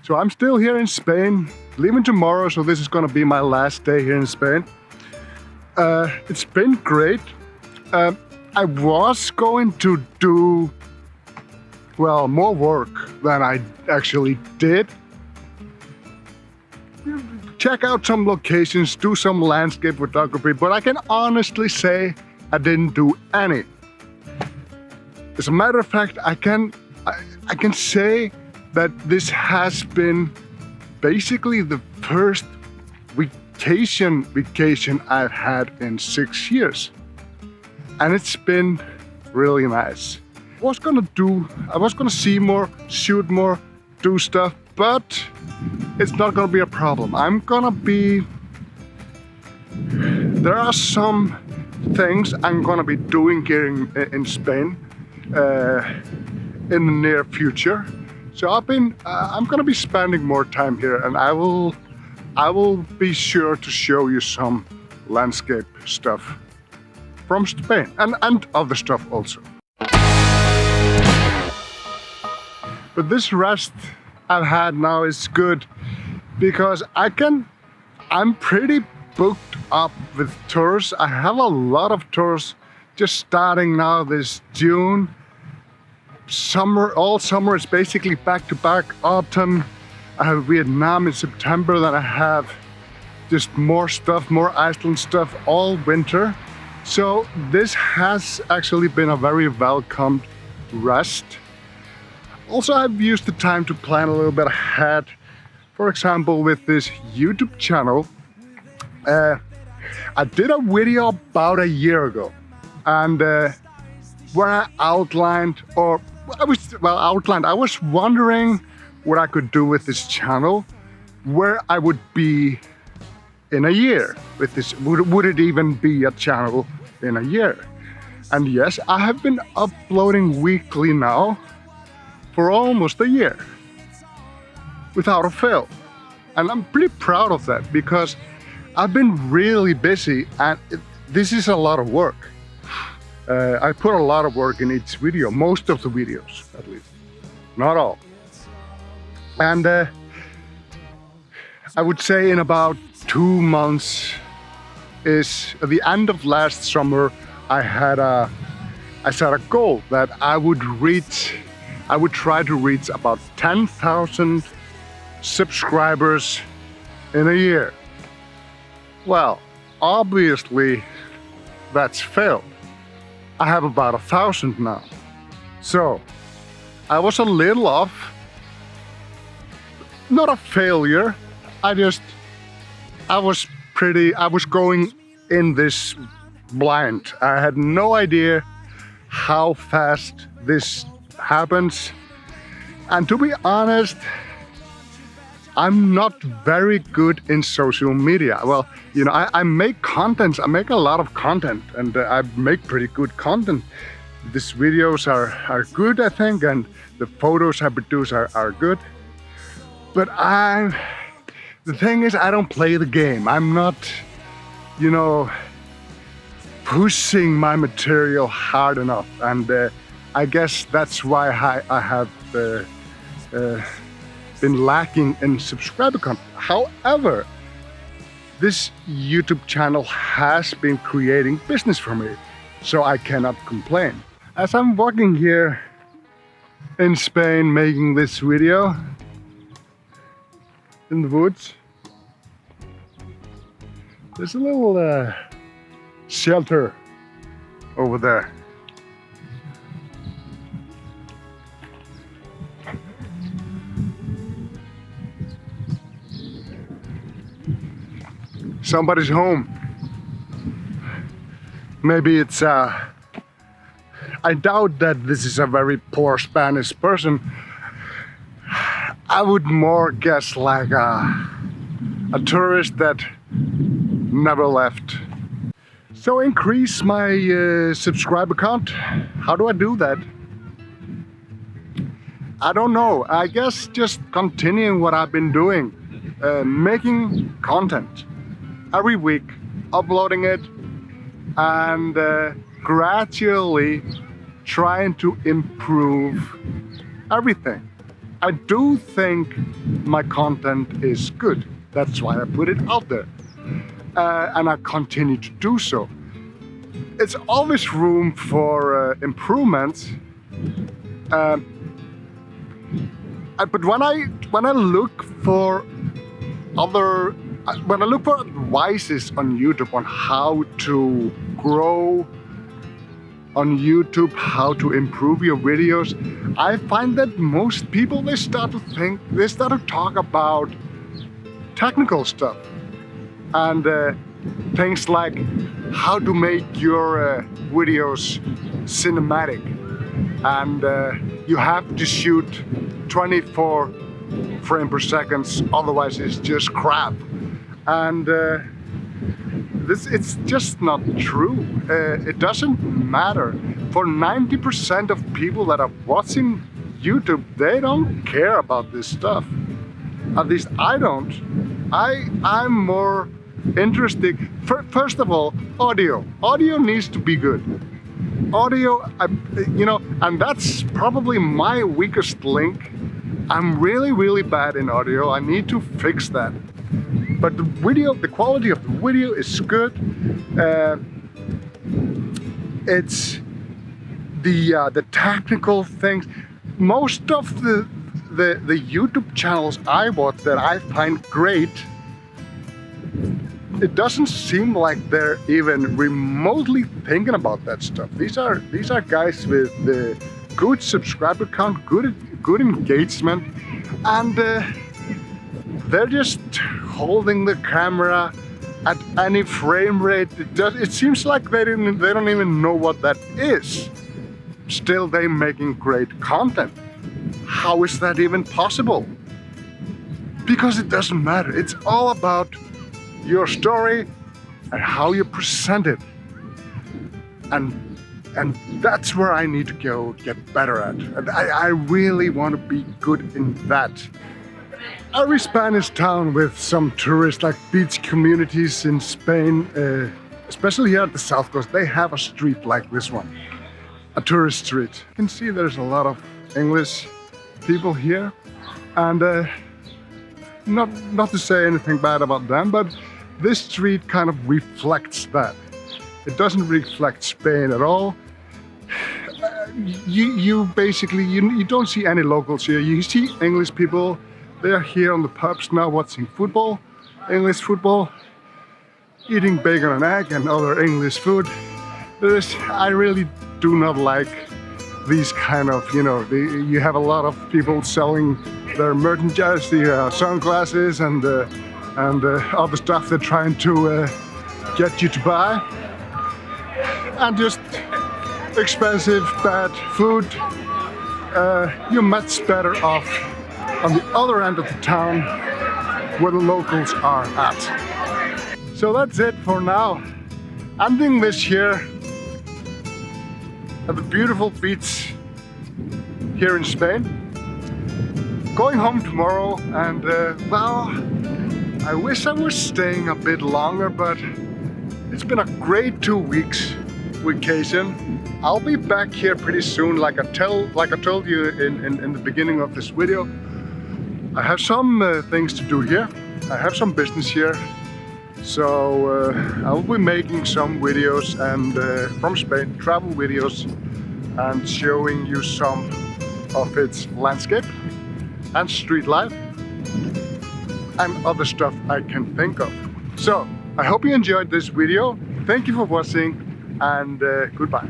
So I'm still here in Spain, leaving tomorrow, so this is gonna be my last day here in Spain. It's been great. I was going to do, well, more work than I actually did. Check out some locations, do some landscape photography, but I can honestly say I didn't do any. As a matter of fact, I can say that this has been basically the first vacation I've had in 6 years. And it's been really nice. I was gonna see more, shoot more, do stuff, but it's not gonna be a problem. There are some things I'm gonna be doing here in Spain in the near future. So I'm gonna be spending more time here, and I will be sure to show you some landscape stuff from Spain and other stuff also. But this rest I've had now is good because I'm pretty booked up with tours. I have a lot of tours just starting now this June. All summer is basically back to back. Autumn, I have Vietnam in September, then I have just more stuff, more Iceland stuff all winter. So this has actually been a very welcomed rest. Also, I've used the time to plan a little bit ahead. For example, with this YouTube channel, I did a video about a year ago, and where I outlined, I was wondering what I could do with this channel, where I would be in a year with this. Would it even be a channel in a year? And yes, I have been uploading weekly now for almost a year without a fail. And I'm pretty proud of that because I've been really busy, and this is a lot of work. I put a lot of work in each video, most of the videos at least, not all. And I would say in about 2 months, is at the end of last summer, I set a goal that I would try to reach about 10,000 subscribers in a year. Well, obviously that's failed. I have about 1,000 now. So I was a little off. Not a failure. I was going in this blind. I had no idea how fast this happens. And to be honest, I'm not very good in social media. Well, you know, I make content. I make a lot of content, and I make pretty good content. These videos are good, I think, and the photos I produce are good. But the thing is, I don't play the game. I'm not, you know, pushing my material hard enough. And I guess that's why I have been lacking in subscriber count. However, this YouTube channel has been creating business for me, so I cannot complain. As I'm walking here in Spain making this video in the woods, there's a little shelter over there. Somebody's home. Maybe it's I doubt that this is a very poor Spanish person. I would more guess like a tourist that never left. So increase my subscriber count. How do I do that? I don't know. I guess just continuing what I've been doing, making content every week, uploading it, and gradually trying to improve everything. I do think my content is good. That's why I put it out there. And I continue to do so. It's always room for improvements. But when I look for advices on YouTube on how to grow on YouTube, how to improve your videos, I find that most people, they start to talk about technical stuff and things like how to make your videos cinematic, and you have to shoot 24 frames per second, otherwise it's just crap. And it's just not true. It doesn't matter. For 90% of people that are watching YouTube, they don't care about this stuff. At least I don't. I'm more interested. First of all, audio. Audio needs to be good. Audio, and that's probably my weakest link. I'm really bad in audio. I need to fix that. But the quality of the video is good. It's the technical things. Most of the YouTube channels I watch that I find great, it doesn't seem like they're even remotely thinking about that stuff. These are guys with the good subscriber count, good engagement, and they're just holding the camera at any frame rate. It seems like they don't even know what that is. Still, they're making great content. How is that even possible? Because it doesn't matter. It's all about your story and how you present it. And that's where I need to go get better at. And I really want to be good in that. Every Spanish town with some tourists, like beach communities in Spain, especially here at the south coast, they have a street like this one, a tourist street. You can see there's a lot of English people here, and not to say anything bad about them, but this street kind of reflects that. It doesn't reflect Spain at all. You basically don't see any locals here. You see English people. They are here on the pubs now watching football, English football, eating bacon and egg and other English food. I really do not like these kind of, you have a lot of people selling their merchandise, the sunglasses and other stuff they're trying to get you to buy. And just expensive, bad food. You're much better off on the other end of the town where the locals are at. So that's it for now. Ending this here at the beautiful beach here in Spain. Going home tomorrow, and well, I wish I was staying a bit longer, but it's been a great 2 weeks vacation. I'll be back here pretty soon, like I told you in the beginning of this video. I have some things to do here. I have some business here. So I'll be making some videos and from Spain, travel videos, and showing you some of its landscape and street life and other stuff I can think of. So I hope you enjoyed this video. Thank you for watching, and goodbye.